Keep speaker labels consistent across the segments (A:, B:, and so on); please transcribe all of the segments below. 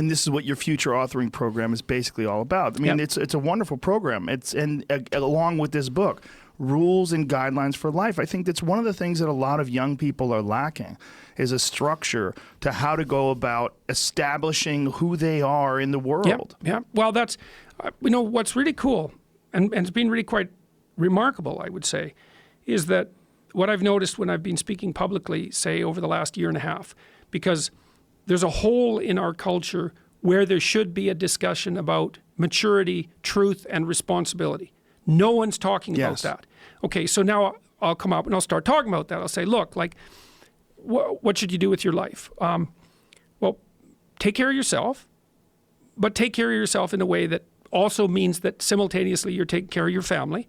A: And this is what your future authoring program is basically all about. I mean,
B: Yep.
A: it's a wonderful program. Along with this book, Rules and Guidelines for Life. I think that's one of the things that a lot of young people are lacking, is a structure to how to go about establishing who they are in the world.
B: Yeah. Well, that's, what's really cool, and it's been really quite remarkable, I would say, is that what I've noticed when I've been speaking publicly, say over the last year and a half, because there's a hole in our culture where there should be a discussion about maturity, truth, and responsibility. No one's talking about that. Okay, so now I'll come up and I'll start talking about that. I'll say, look, like, what should you do with your life? Well, take care of yourself, but take care of yourself in a way that also means that simultaneously you're taking care of your family,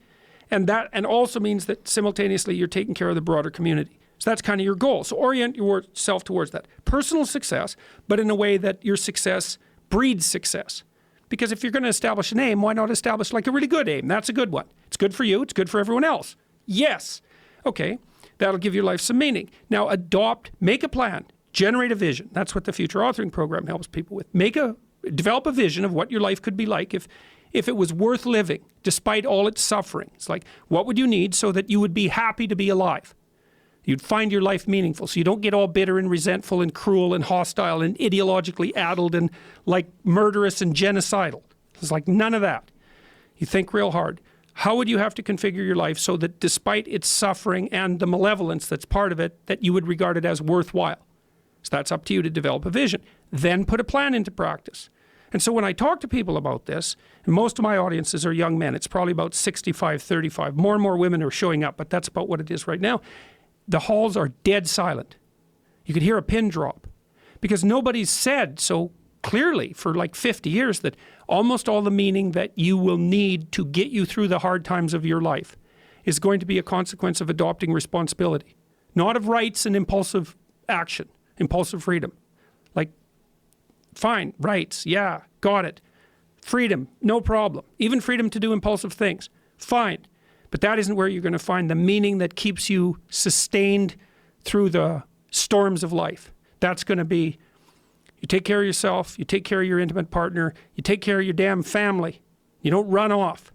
B: and also means that simultaneously you're taking care of the broader community. So that's kind of your goal. So orient yourself towards that. Personal success, but in a way that your success breeds success. Because if you're going to establish an aim, why not establish like a really good aim? That's a good one. It's good for you. It's good for everyone else. Yes. Okay. That'll give your life some meaning. Now make a plan, generate a vision. That's what the Future Authoring Program helps people with. Develop a vision of what your life could be like if it was worth living, despite all its suffering. It's like, what would you need so that you would be happy to be alive? You'd find your life meaningful, so you don't get all bitter and resentful and cruel and hostile and ideologically addled and like murderous and genocidal. It's like none of that. You think real hard. How would you have to configure your life so that despite its suffering and the malevolence that's part of it, that you would regard it as worthwhile? So that's up to you to develop a vision. Then put a plan into practice. And so when I talk to people about this, and most of my audiences are young men, it's probably about 65, 35. More and more women are showing up, but that's about what it is right now. The halls are dead silent. You could hear a pin drop because nobody's said so clearly for like 50 years that almost all the meaning that you will need to get you through the hard times of your life is going to be a consequence of adopting responsibility, not of rights and impulsive action, impulsive freedom. Like, fine, rights, yeah, got it. Freedom, no problem. Even freedom to do impulsive things, fine. But that isn't where you're going to find the meaning that keeps you sustained through the storms of life. That's going to be, you take care of yourself, you take care of your intimate partner, you take care of your damn family. You don't run off.